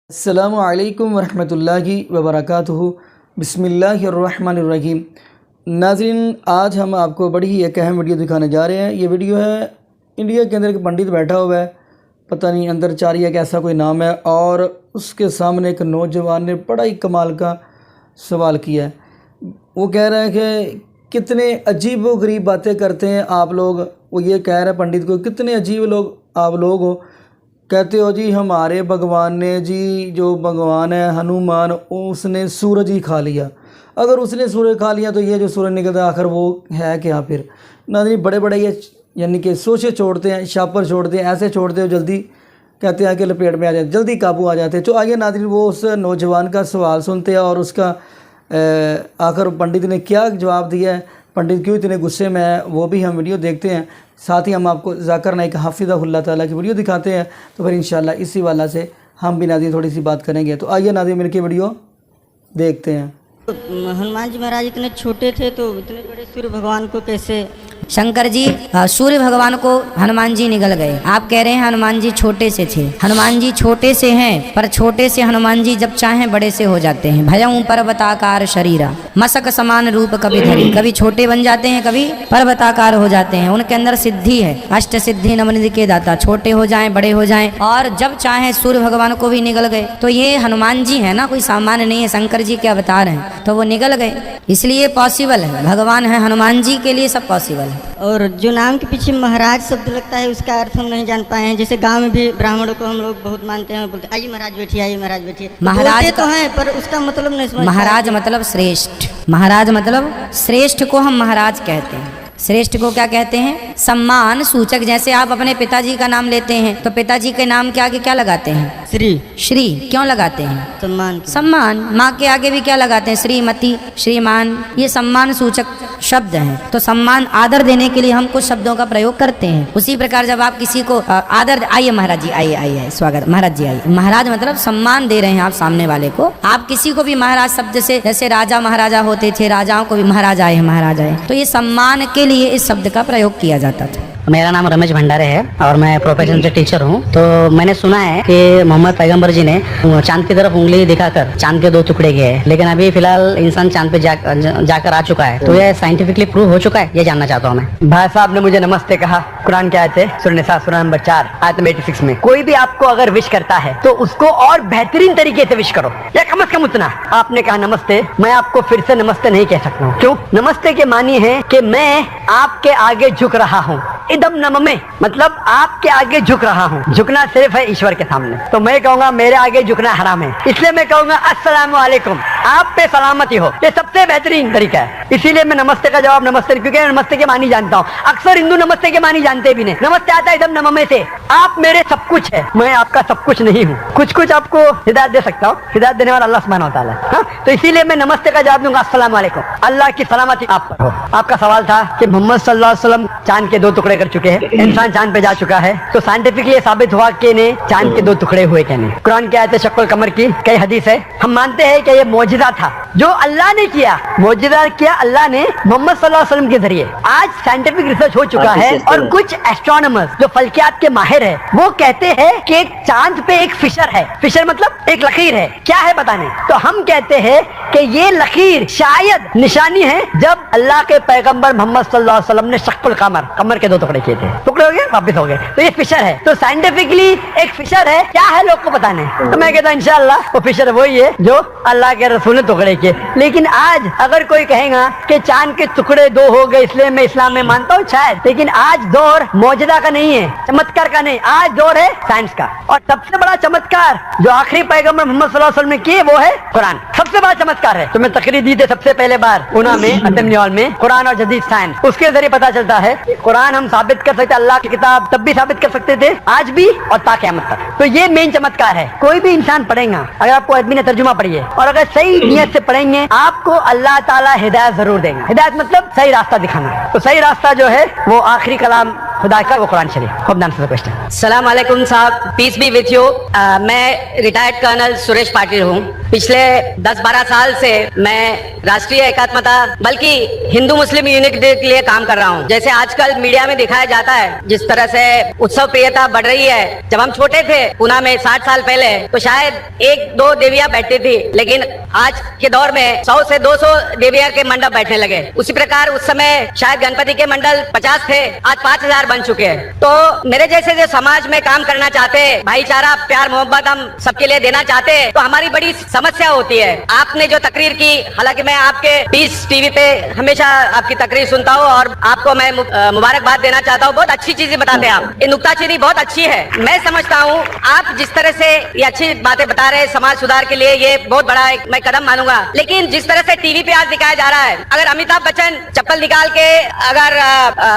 अस्सलामु अलैकुम वरहमतुल्लाहि वबरकातुहू। बिस्मिल्लाहिर्रहमानिर्रहीम। नाज़रीन, आज हम आपको बड़ी ही एक अहम वीडियो दिखाने जा रहे हैं। ये वीडियो है इंडिया के अंदर एक पंडित बैठा हुआ है, पता नहीं अंदरचारिया का ऐसा कोई नाम है, और उसके सामने एक नौजवान ने बड़ा ही कमाल का सवाल किया है। वो कह रहा है कि कितने अजीब व गरीब बातें करते हैं आप लोग। वो ये कह रहा है पंडित को, कितने अजीब लोग आप लोग हो, कहते हो जी हमारे भगवान ने, जी जो भगवान है हनुमान, उसने सूरज ही खा लिया। अगर उसने सूरज खा लिया तो ये जो सूरज निकलता है आखिर वो है क्या फिर। नाज़रीन, बड़े बड़े ये यानी कि सोचे छोड़ते हैं, शापर छोड़ते हैं, ऐसे छोड़ते हो जल्दी कहते हैं कि लपेट में आ जाते, जल्दी काबू आ जाते हैं। तो आइए नाज़रीन वो उस नौजवान का सवाल सुनते हैं और उसका आखिर पंडित ने क्या जवाब दिया है, पंडित क्यों इतने गुस्से में है, वो भी हम वीडियो देखते हैं। साथ ही हम आपको ज़ाकिर नाइक हाफिज़हुल्लाह ताला की वीडियो दिखाते हैं। तो फिर इंशाल्लाह इसी वाला से हम भी नाज़रीन थोड़ी सी बात करेंगे। तो आइए नाज़रीन मिलकर वीडियो देखते हैं। हनुमान जी महाराज इतने छोटे थे तो इतने बड़े सूर्य भगवान को कैसे? शंकर जी सूर्य भगवान को हनुमान जी निगल गए। आप कह रहे हैं हनुमान जी छोटे से थे। हनुमान जी छोटे से हैं, पर छोटे से हनुमान जी जब चाहें बड़े से हो जाते हैं। भयं पर्वताकार शरीरा मसक समान रूप कभी धरी। कभी छोटे बन जाते हैं, कभी पर्वताकार हो जाते हैं। उनके अंदर सिद्धि है, अष्ट सिद्धि नवनिधि के दाता। छोटे हो जाएं, बड़े हो जाएं, और जब चाहे सूर्य भगवान को भी निगल गए। तो ये हनुमान जी है ना, कोई सामान्य नहीं है। शंकर जी के अवतार हैं, तो वो निगल गए, इसलिए पॉसिबल है। भगवान है, हनुमान जी के लिए सब पॉसिबल है। और जो नाम के पीछे महाराज शब्द लगता है उसका अर्थ हम नहीं जान पाए हैं। जैसे गांव में भी ब्राह्मणों को हम लोग बहुत मानते हैं, बोलते आइए महाराज बैठिए, आइए महाराज बैठिए। महाराज तो हैं पर उसका मतलब नहीं समझ। महाराज मतलब श्रेष्ठ, महाराज मतलब श्रेष्ठ को हम महाराज कहते हैं। श्रेष्ठ को क्या कहते हैं? सम्मान सूचक। जैसे आप अपने पिताजी का नाम लेते हैं तो पिताजी के नाम के आगे क्या लगाते हैं? श्री। श्री क्यों लगाते हैं? सम्मान। सम्मान। माँ के आगे भी क्या लगाते हैं? श्रीमती, श्रीमान। ये सम्मान सूचक शब्द हैं। तो सम्मान आदर देने के लिए हम कुछ शब्दों का प्रयोग करते हैं। उसी प्रकार जब आप किसी को आदर, आइए महाराज जी, आइए आइए, स्वागत महाराज जी, आइए। महाराज मतलब सम्मान दे रहे हैं आप सामने वाले को। आप किसी को भी महाराज शब्द से, जैसे राजा महाराजा होते थे, राजाओं को भी महाराज आए हैं, महाराज आए, तो ये सम्मान के लिए इस शब्द का प्रयोग किया जाता था। मेरा नाम रमेश भंडारे है और मैं प्रोफेशन से टीचर हूँ। तो मैंने सुना है कि मोहम्मद पैगंबर जी ने चांद की तरफ उंगली दिखाकर चांद के 2 टुकड़े किए हैं, लेकिन अभी फिलहाल इंसान चांद पे जाकर आ चुका है। तो ये साइंटिफिकली प्रूव हो चुका है? ये जानना चाहता हूँ मैं। भाई साहब ने मुझे नमस्ते कहा। कुरान क्या आयत है? सूरह निसा सूरह नंबर 4 आयत नंबर 86 में। कोई भी आपको अगर विश करता है तो उसको और बेहतरीन तरीके से विश करो, या कम से कम उतना। आपने कहा नमस्ते, मैं आपको फिर से नमस्ते नहीं कह सकता हूँ। क्यों? नमस्ते के मानी है कि मैं आपके आगे झुक रहा हूँ। इदम नम में मतलब आपके आगे झुक रहा हूँ। झुकना सिर्फ है ईश्वर के सामने। तो मैं कहूँगा मेरे आगे झुकना हराम है, इसलिए मैं कहूँगा अस्सलामु अलैकुम, आप पे सलामती हो। ये सबसे बेहतरीन तरीका है। इसीलिए मैं नमस्ते का जवाब नमस्ते, क्योंकि मैं नमस्ते के मानी जानता हूँ। अक्सर हिंदू नमस्ते के मानी जानते भी नहीं। नमस्ते आता है एकदम नममे से, आप मेरे सब कुछ है, मैं आपका सब कुछ नहीं हूँ। कुछ कुछ आपको हिदायत दे सकता हूँ, हिदायत देने वाला अल्लाह सुब्हानहू व तआला है। हाँ? तो इसीलिए मैं नमस्ते का जवाब दूंगा अस्सलामु अलैकुम, अल्लाह की सलामती आप पर हो। आपका सवाल था कि मोहम्मद सल्लल्लाहु अलैहि वसल्लम चांद के 2 टुकड़े कर चुके हैं, इंसान चांद पे जा चुका है। तो साइंटिफिकली साबित हुआ कि ने चांद के 2 टुकड़े हुए क्या नहीं। कुरान की आयत है शक्ल कमर की, कई हदीस है। हम मानते हैं कि ये मौजिज़ा था जो अल्लाह ने किया। मौजिज़ा किया अल्लाह ने मोहम्मद सल्लल्लाहु अलैहि वसल्लम के जरिए। आज साइंटिफिक रिसर्च हो चुका है और कुछ एस्ट्रोनॉमर्स जो फल्कियात के माहिर है वो कहते हैं कि चांद पे एक फिशर है। फिशर मतलब एक लकीर है। क्या है बताने? तो हम कहते हैं कि ये लकीर शायद निशानी है जब अल्लाह के पैगंबर मोहम्मद सल्लल्लाहु अलैहि वसल्लम ने शक्ल कमर, कमर के 2 टुकड़े किए थे। टुकड़े हो गए, वापस हो गए। तो ये फिशर है। तो साइंटिफिकली एक फिशर है। क्या है लोग को बताने? तो मैं कहता हूँ इंशाअल्लाह वो फिशर वही है जो अल्लाह के रसूल ने टुकड़े किए। लेकिन आज अगर कोई कहेगा कि चांद के टुकड़े 2 हो गए इसलिए मैं इस्लाम में मानता हूँ, शायद। लेकिन आज दौर मौजदा का नहीं है, चमत्कार का नहीं, आज दौर है साइंस का। और सबसे बड़ा चमत्कार जो आखिरी पैगंबर मोहम्मद सल्लल्लाहु अलैहि वसल्लम ने किए वो है कुरान। सबसे बड़ा चमत्कार है। तो मैं तकरीर दी थी सबसे पहले बार उना में, अदम में, कुरान और जदीद साइंस। उसके जरिए पता चलता है कि कुरान हम साबित कर सकते, अल्लाह की किताब तब भी साबित कर सकते थे, आज भी और ता क़यामत तक। तो ये मेन चमत्कार है। कोई भी इंसान पढ़ेगा, अगर आपको आदमी ने तर्जुमा पढ़ी है और अगर सही नियत से पढ़ेंगे, आपको अल्लाह ताला हिदायत जरूर देगा। हिदायत मतलब सही रास्ता दिखाना। तो सही रास्ता जो है वो आखिरी कलाम खुदा का, वो कुरान शरीफ। Hope the answer the question. सलाम अलैकुम साहब, पीस बी विथ यू। मैं रिटायर्ड कर्नल सुरेश पाटिल हूँ। पिछले 10-12 साल से मैं राष्ट्रीय एकात्मता बल्कि हिंदू मुस्लिम यूनिटी के लिए काम कर रहा हूँ। जैसे आजकल मीडिया में दिखाया जाता है, जिस तरह से उत्सव प्रियता बढ़ रही है। जब हम छोटे थे पुणे में 60 साल पहले, तो शायद 1-2 देवियां बैठती थी, लेकिन आज के दौर में 100 से 200 देवियां के मंडप बैठने लगे। उसी प्रकार उस समय शायद गणपति के मंडल 50 थे, आज 5000 बन चुके हैं। तो मेरे जैसे जो समाज में काम करना चाहते, भाईचारा प्यार मोहब्बत हम सबके लिए देना चाहते, तो हमारी बड़ी समस्या होती है। आपने जो तकरीर की, हालांकि मैं आपके पीस टीवी पे हमेशा आपकी तकरीर सुनता हूँ और आपको मैं मुबारकबाद देना चाहता हूँ। बहुत अच्छी चीजें बताते हैं आप, ये नुक्ताचीनी बहुत अच्छी है। मैं समझता हूँ आप जिस तरह से ये अच्छी बातें बता रहे हैं समाज सुधार के लिए, ये बहुत बड़ा एक मैं कदम मानूंगा। लेकिन जिस तरह से टीवी पे आज दिखाया जा रहा है, अगर अमिताभ बच्चन चप्पल निकाल के अगर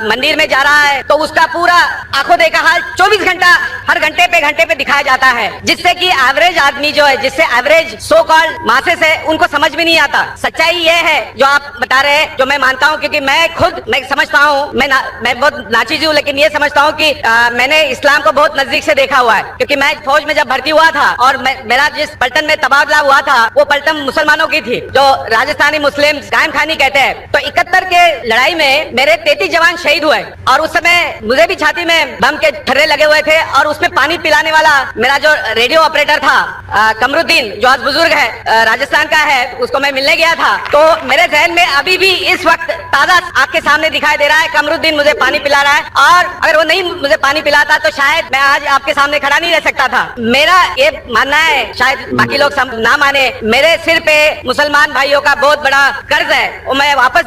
मंदिर में जा रहा है, तो उसका पूरा आंखों देखा हाल 24 घंटा हर घंटे पे दिखाया जाता है, जिससे कि एवरेज आदमी जो है, जिससे एवरेज सो कॉल्ड मासेस है, उनको समझ में नहीं आता। सच्चाई ये है जो आप बता रहे हैं, जो मैं मानता हूँ, क्योंकि मैं समझता हूँ, मैं बहुत नाचीज हूँ, लेकिन ये समझता हूँ कि मैंने इस्लाम को बहुत नजदीक से देखा हुआ है। क्योंकि मैं फौज में जब भर्ती हुआ था और मेरा जिस पलटन में तबादला हुआ था, वो पलटन मुसलमानों की थी, जो राजस्थानी मुस्लिम कायम खानी कहते हैं। तो 71 के लड़ाई में मेरे 33 जवान शहीद हुए और उस समय मुझे भी छाती में बम के ठर्रे लगे हुए थे। और उसमें पानी पिलाने वाला मेरा जो रेडियो ऑपरेटर था कमरुद्दीन, जो आज बुजुर्ग है, राजस्थान का है, उसको मैं मिलने गया था। तो मेरे जहन में अभी भी इस वक्त ताजा आंख के सामने दिखाई दे रहा है, कमरुद्दीन मुझे पानी पिला रहा है। और अगर वो नहीं मुझे पानी पिलाता तो शायद मैं आज आपके सामने खड़ा नहीं रह सकता था। मेरा ये मानना है, शायद बाकी लोग ना माने, मेरे सिर पे मुसलमान भाइयों का बहुत बड़ा कर्ज है, वो मैं वापस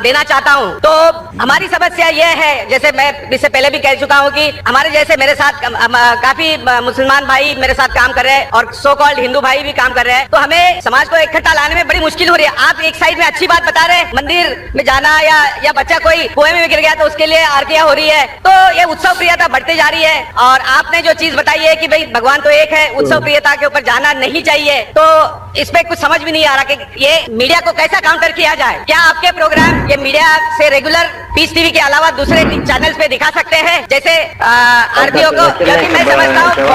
देना चाहता हूँ। तो हमारी समस्या ये है, जैसे मैं इससे पहले भी कह चुका हूँ कि हमारे जैसे मेरे साथ काफी मुसलमान भाई मेरे साथ काम कर रहे हैं और सो कॉल्ड हिंदू भाई भी काम कर रहे हैं। तो हमें समाज को इकट्ठा लाने में बड़ी मुश्किल हो रही है। आप एक साइड में अच्छी बात बता रहे हैं, मंदिर में जाना या बच्चा कोई कुएं में गिर गया तो उसके लिए आरतियां हो रही है, तो ये उत्सव प्रियता बढ़ती जा रही है। और आपने जो चीज बताई है कि भाई भगवान तो एक है, उत्सव प्रियता के ऊपर जाना नहीं चाहिए, तो इसमें कुछ समझ भी नहीं आ रहा कि ये मीडिया को कैसा काउंटर किया जाए। क्या आपके प्रोग्राम ये मीडिया से रेगुलर पीस टीवी के अलावा दूसरे चैनल्स पे दिखा सकते हैं, जैसे आरपीओ को? क्योंकि मैं समझता हूँ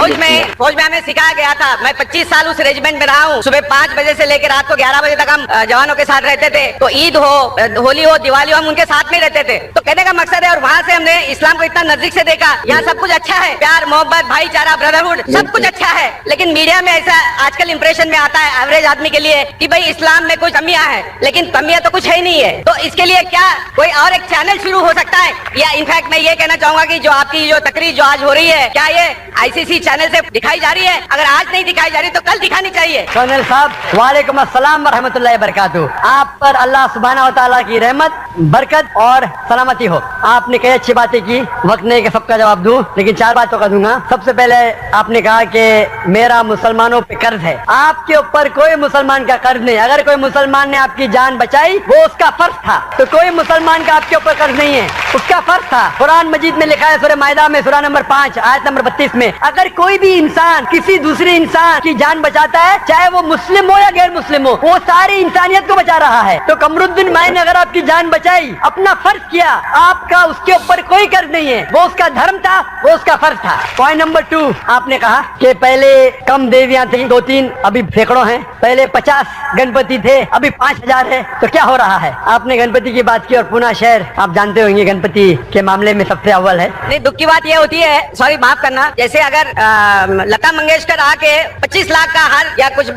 फौज में हमें सिखाया गया था, मैं 25 साल उस रेजिमेंट में रहा हूँ। सुबह 5 बजे से लेकर रात को 11 बजे तक हम जवानों के साथ रहते थे। तो ईद हो, होली हो, दिवाली हो, हम उनके साथ में रहते थे। तो कहने का मकसद है, और वहाँ से हमने इस्लाम को इतना नजदीक से देखा। यहाँ सब कुछ अच्छा है, प्यार मोहब्बत भाईचारा ब्रदरहुड सब कुछ अच्छा है, लेकिन मीडिया में ऐसा आजकल इंप्रेशन में आता है एवरेज आदमी के लिए कि भाई इस्लाम में कुछ कमियां है, लेकिन कमियां तो कुछ है ही नहीं है। तो इसके लिए क्या कोई और एक चैनल शुरू हो सकता है? या इनफैक्ट मैं ये कहना चाहूंगा कि जो आपकी जो तकरीर जो आज हो रही है, क्या ये आईसीसी चैनल से दिखाई जा रही है? अगर आज नहीं दिखाई जा रही तो कल दिखानी चाहिए। कर्नल साहब, वालेकुम अस्सलाम व रहमतुल्लाहि व बरकातुहू। आप पर अल्लाह सुब्हानहू व तआला की रहमत, बरकत और सलामती हो। आपने कई अच्छी बातें की, वक्त नहीं कि सबका जवाब दूं, लेकिन 4 बातों का दूंगा। सबसे पहले आपने कहा कि मेरा मुसलमानों पे कर्ज है। आपके ऊपर कोई मुसलमान का कर्ज नहीं। अगर कोई मुसलमान ने आपकी जान बचाई, वो उसका फर्ज था। तो कोई मुसलमान का आपके ऊपर कर्ज नहीं है, उसका फर्ज था। कुरान मजीद में लिखा है, सूरह माइदा में सूरह नंबर 5 आयत नंबर 32 में, अगर कोई भी इंसान किसी दूसरे इंसान की जान बचाता है, चाहे वो मुस्लिम हो या गैर मुस्लिम हो, वो सारी इंसानियत को बचा रहा है। तो कमरुद्दीन भाई ने अगर आपकी जान बचाई, अपना फर्ज किया, आपका उसके ऊपर कोई कर्ज नहीं है। वो उसका धर्म था, वो उसका फर्ज था। पॉइंट नंबर 2, आपने कहा कि पहले कम देवियां थी, 2-3, अभी सैकड़ों हैं। पहले 50 गणपति थे, अभी 5000 है। तो क्या हो रहा है? आपने गणपति की बात की और पुणे शहर आप जानते होंगे गणपति के मामले में सबसे अव्वल है। नहीं, दुख की बात ये होती है, सॉरी माफ करना, जैसे अगर लता मंगेशकर आके 25 लाख का हार या कुछ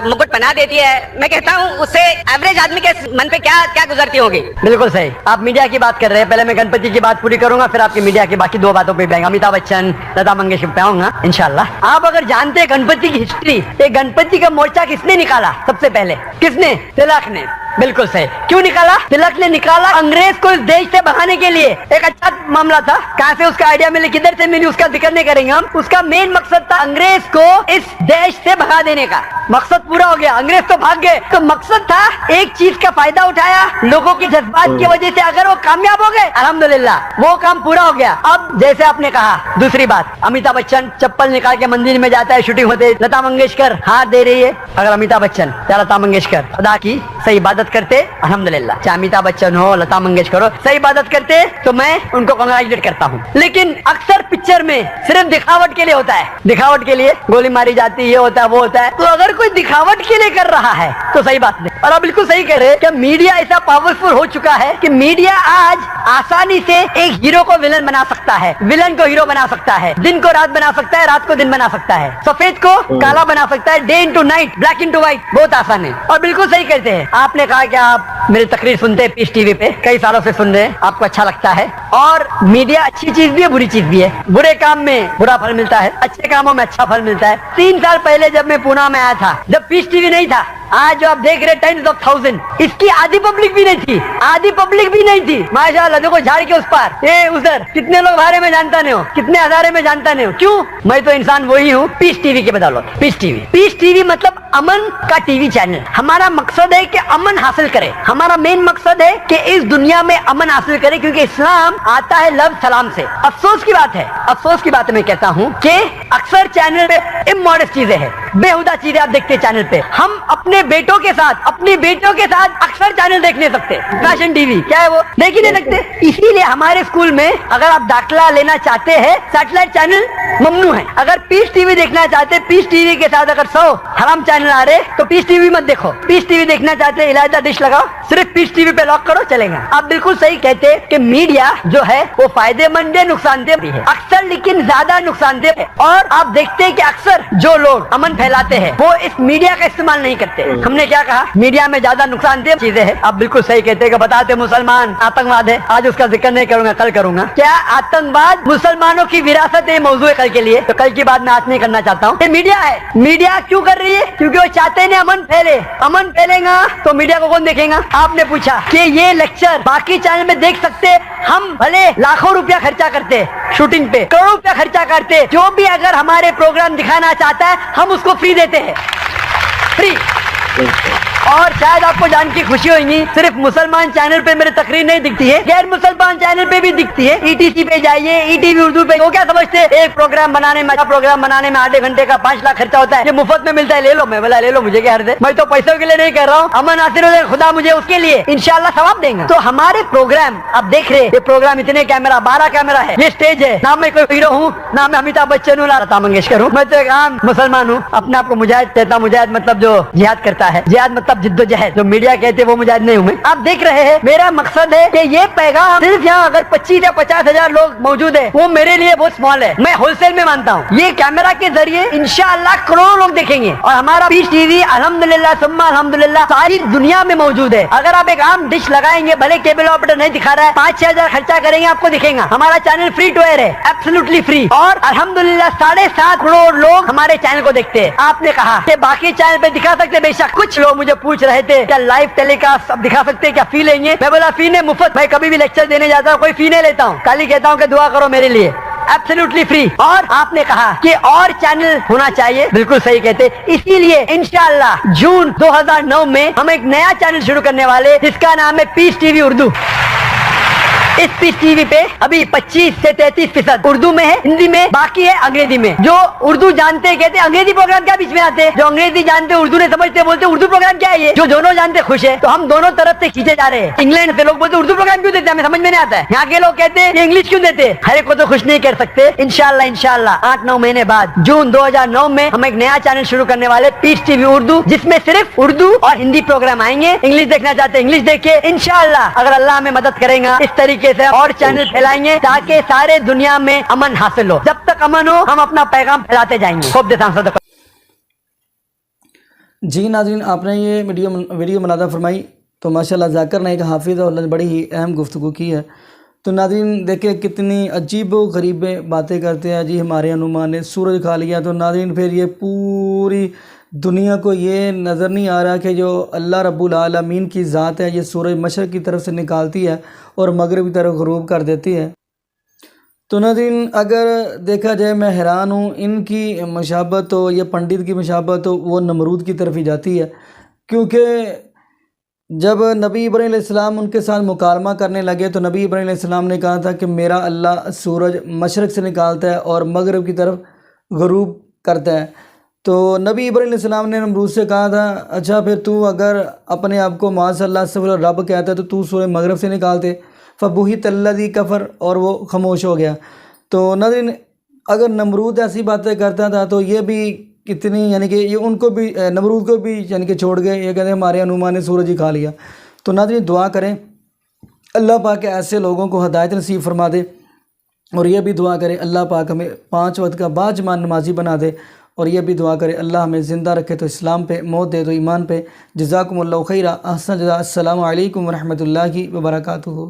मुकुट बना देती है, मैं कहता हूँ उससे एवरेज आदमी के मन पे क्या गुजरती होगी। बिल्कुल सही। आप मीडिया की बात कर रहे हैं, पहले मैं गणपति की बात पूरी करूंगा, फिर आपकी मीडिया की बाकी 2 बातों पे आऊंगा। अमिताभ बच्चन, लता मंगेशकर पे आऊंगा इंशाल्लाह। आप अगर जानते हैं गणपति की हिस्ट्री, ये गणपति का मोर्चा किसने निकाला? सबसे पहले किसने? तिलक ने। बिल्कुल सही। क्यों निकाला? तिलक ने निकाला अंग्रेज को इस देश से भगाने के लिए। एक अच्छा मामला था, कहां से उसका आइडिया मिले, किधर से मिली, उसका जिक्र नहीं करेंगे हम। उसका मेन मकसद था अंग्रेज को इस देश से भगा देने का। मकसद पूरा हो गया, अंग्रेज तो भाग गए। तो मकसद था, एक चीज का फायदा उठाया, लोगों के जज्बात की वजह से अगर वो कामयाब हो गए, अल्हम्दुलिल्लाह वो काम पूरा हो गया। अब जैसे आपने कहा, दूसरी बात, अमिताभ बच्चन चप्पल निकाल के मंदिर में जाता है, शूटिंग होते, लता मंगेशकर हाथ दे रही है। अगर अमिताभ बच्चन या लता मंगेशकर खुदा की सही इबादत इबादत करते अल्हम्दुलिल्लाह, चाहे अमिताभ बच्चन हो, लता मंगेशकर हो, सही इबादत करते तो मैं उनको कांग्रेचुलेट करता हूँ। लेकिन अक्सर पिक्चर में सिर्फ दिखावट के लिए होता है, दिखावट के लिए गोली मारी जाती है, ये होता है वो होता है। तो अगर कोई दिखावट के लिए कर रहा है तो सही बात नहीं। और आप बिल्कुल सही कह रहे हैं कि मीडिया ऐसा पावरफुल हो चुका है कि मीडिया आज आसानी से एक हीरो को विलन बना सकता है, विलन को हीरो बना सकता है, दिन को रात बना सकता है, रात को दिन बना सकता है, सफेद को काला बना सकता है, day into night, black into white, बहुत आसान है। और बिल्कुल सही कहते हैं, आपने कहा कि आप मेरी तकरीर सुनते हैं पीस टीवी पे, कई सालों से सुन रहे हैं, आपको अच्छा लगता है। और मीडिया अच्छी चीज भी है, बुरी चीज भी है। बुरे काम में बुरा फल मिलता है, अच्छे कामों में अच्छा फल मिलता है। 3 साल पहले जब मैं पूना में आया था, जब पीस टीवी नहीं था, आज जो आप देख रहे 10s of 1000, इसकी आधी पब्लिक भी नहीं थी, आधी पब्लिक भी नहीं थी। माशाल्लाह, देखो झाड़ के उस पार, ये उधर, कितने लोग बारे में जानता नहीं हो, कितने हजारे में जानता नहीं हो। क्यों? मैं तो इंसान वही हूँ, पीस टीवी के बदौलत। पीस टीवी मतलब अमन का टीवी चैनल। हमारा मकसद है कि अमन हासिल करे, हमारा मेन मकसद है कि इस दुनिया में अमन हासिल करे, क्योंकि इस्लाम आता है लव सलाम से। अफसोस की बात है, अफसोस की बात मैं कहता हूँ कि अक्सर चैनल पे इमोडस्ट चीजें हैं, बेहुदा चीजें आप देखते हैं चैनल पे। हम अपने बेटों के साथ, अपनी बेटियों के साथ अक्सर चैनल देख नहीं सकते। फैशन टीवी क्या है वो देख ही नहीं सकते। इसीलिए हमारे स्कूल में अगर आप दाखिला लेना चाहते हैं, सैटेलाइट चैनल ममनू है। अगर पीस टीवी देखना चाहते, पीस टीवी के साथ अगर 100 हराम चैनल आ रहे तो पीस टीवी मत देखो। पीस टीवी देखना चाहते इलायदा डिश लगाओ, सिर्फ पीस टीवी पे लॉक करो, चलेगा। आप बिल्कुल सही कहते कि मीडिया जो है वो फायदेमंद है, नुकसानदेह भी है अक्सर, लेकिन ज्यादा नुकसानदेह है। और आप देखते हैं कि अक्सर जो लोग अमन फैलाते हैं वो इस मीडिया का इस्तेमाल नहीं करते। हमने क्या कहा, मीडिया में ज्यादा नुकसानदेह चीजें हैं। आप बिल्कुल सही कहते हैं कि बताते मुसलमान आतंकवाद है, आज उसका जिक्र नहीं करूंगा, कल करूंगा। क्या आतंकवाद मुसलमानों की विरासत है? मौजूद है कल के लिए, तो कल की बात मैं आज नहीं करना चाहता हूँ। ये मीडिया है, मीडिया क्यों कर रही है? क्योंकि वो चाहते हैं अमन फैले। अमन फैलेगा तो मीडिया को कौन देखेगा? आपने पूछा कि ये लेक्चर बाकी चैनल में देख सकते, हम भले लाखों रुपया खर्चा करते शूटिंग पे, करोड़ों रुपया खर्चा करते, जो भी अगर हमारे प्रोग्राम दिखाना चाहता है हम उसको फ्री देते हैं, फ्री। और शायद आपको जान की खुशी होगी, सिर्फ मुसलमान चैनल पे मेरी तकरीर नहीं दिखती है, गैर मुसलमान चैनल पे भी दिखती है। ETC पे जाइए, ETV उर्दू पे। वो क्या समझते हैं एक प्रोग्राम बनाने में, प्रोग्राम बनाने में आधे घंटे का 5 लाख खर्चा होता है, ये मुफ्त में मिलता है, ले लो। मैं बोला ले लो, मुझे क्या हर्ज है, मैं तो पैसों के लिए नहीं कर रहा हूँ, अमन हासिल हो जाए, खुदा मुझे उसके लिए इंशाल्लाह सवाब देंगे। तो हमारे प्रोग्राम आप देख रहे, ये प्रोग्राम इतने कैमरा, 12 कैमरा है, ये स्टेज है, ना मैं कोई हीरो हूँ, ना मैं अमिताभ बच्चन हूँ, ना लता मंगेशकर हूँ, मैं तो एक आम मुसलमान हूँ। अपने आपको मुजाहिद कहता हूँ, मुजाहिद मतलब जो जिहाद करता है, जिहाद मतलब जिद्दोजहद, जो मीडिया कहते हैं वो मुजाहिद नहीं हूँ मैं। आप देख रहे हैं, मेरा मकसद है कि ये पैगाम सिर्फ यहाँ अगर 25 या 50 हजार लोग मौजूद है, वो मेरे लिए बहुत स्मॉल है, मैं होलसेल में मानता हूँ। ये कैमरा के जरिए इंशाअल्लाह करोड़ों लोग देखेंगे। और हमारा पीस टीवी अल्हम्दुलिल्लाह सुम्मा अल्हम्दुलिल्लाह सारी दुनिया में मौजूद है। अगर आप एक आम डिश लगाएंगे, भले केबल ऑपरेटर नहीं दिखा रहा है, 5-6 हजार खर्चा करेंगे, आपको दिखेगा। हमारा चैनल फ्री टू एयर है, एब्सोल्युटली फ्री। और अल्हम्दुलिल्लाह 7.5 करोड़ लोग हमारे चैनल को देखते हैं। आपने कहा कि बाकी चैनल पे दिखा सकते, बेशक। कुछ लोग मुझे पूछ रहे थे क्या लाइव टेलीकास्ट अब दिखा सकते हैं, क्या फी लेंगे? मैं बोला फी नहीं, मुफ्त। मैं कभी भी लेक्चर देने जाता हूँ कोई फी नहीं लेता हूँ, खाली कहता हूँ कि दुआ करो मेरे लिए, एब्सोल्युटली फ्री। और आपने कहा कि और चैनल होना चाहिए, बिल्कुल सही कहते। इसीलिए इंशाअल्लाह जून 2009 में हम एक नया चैनल शुरू करने वाले, जिसका नाम है पीस टीवी उर्दू। इस पीस टीवी पे अभी 25 से 33% उर्दू में है, हिंदी में, बाकी है अंग्रेजी में। जो उर्दू जानते कहते अंग्रेजी प्रोग्राम क्या बीच में आते हैं, जो अंग्रेजी जानते उर्दू नहीं समझते बोलते उर्दू प्रोग्राम क्या है ये। जो दोनों जानते खुश है, तो हम दोनों तरफ से खींचे जा रहे हैं। इंग्लैंड से लोग बोलते उर्दू प्रोग्राम क्यों देते, हमें समझ में नहीं आता है। यहाँ के लोग कहते हैं इंग्लिश क्यों देते, हर एक को तो खुश नहीं कर सकते। इंशाल्लाह 8-9 महीने बाद जून 2009 में हम एक नया चैनल शुरू करने वाले, पीस टीवी उर्दू, जिसमें सिर्फ उर्दू और हिंदी प्रोग्राम आएंगे। इंग्लिश देखना चाहते इंग्लिश देखिए, इंशाल्लाह अगर अल्लाह हमें मदद करेगा इस तरीके से और चैनल फैलाएंगे ताकि सारे दुनिया में अमन हासिल हो। जब तक अमन हो हम अपना पैगाम फैलाते जाएंगे। खूब देता। जी नाज़रीन, आपने ये वीडियो मुलादा फरमाई तो माशाल्लाह ज़ाकिर नाइक हाफिज़ और बड़ी ही अहम गुफ्तगू की है। तो नाज़रीन देखिए कितनी अजीब व गरीब बातें करते हैं जी, हमारे हनुमान ने सूरज खा लिया। तो नाज़रीन फिर ये पूरी दुनिया को ये नज़र नहीं आ रहा कि जो अल्लाह रब्बुल आलमीन की ज़ात है, ये सूरज मशरक़ की तरफ से निकालती है और मगरिब की तरफ ग़ुरूब कर देती है। तो नाज़रीन अगर देखा जाए, मैं हैरान हूँ, इनकी मुशाबत हो, ये पंडित की मुशाबत हो, वो नमरूद की तरफ ही जाती है। क्योंकि जब नबी इब्राहीम अलैहिस्सलाम उनके साथ मुकालमा करने लगे तो नबी इब्राहीम अलैहिस्सलाम ने कहा था कि मेरा अल्लाह सूरज मशरक़ से निकालता है और मगरिब की तरफ ग़ुरूब करता है। तो नबी इब्राहीम अलैहिस्सलाम ने नमरूद से कहा था, अच्छा फिर तू अगर अपने आप को माज़अल्लाह से रब कहता है तो तू सूरह मगरब से निकालते। फ़बुहित अल्लज़ी कफ़र, और वो खामोश हो गया। तो नाज़रीन, अगर नमरूद ऐसी बातें करता था तो ये भी कितनी, यानी कि ये उनको भी, नमरूद को भी यानी कि छोड़ गए। ये कहते हैं हमारे हनुमान ने सूरज ही खा लिया। तो नाज़रीन दुआ करें अल्लाह पाक ऐसे लोगों को हदायत नसीब फरमा दे, और ये भी दुआ करें अल्लाह पाक हमें 5 वक्त का बाजमान नमाजी बना दे, और ये भी दुआ करें अल्लाह हमें ज़िंदा रखे तो इस्लाम पे, मौत दे तो ईमान पे। जज़ाकुमुल्लाहु खैरा। अहसन जज़ा। अस्सलामु अलैकुम व रहमतुल्लाहि व बरकातुहू।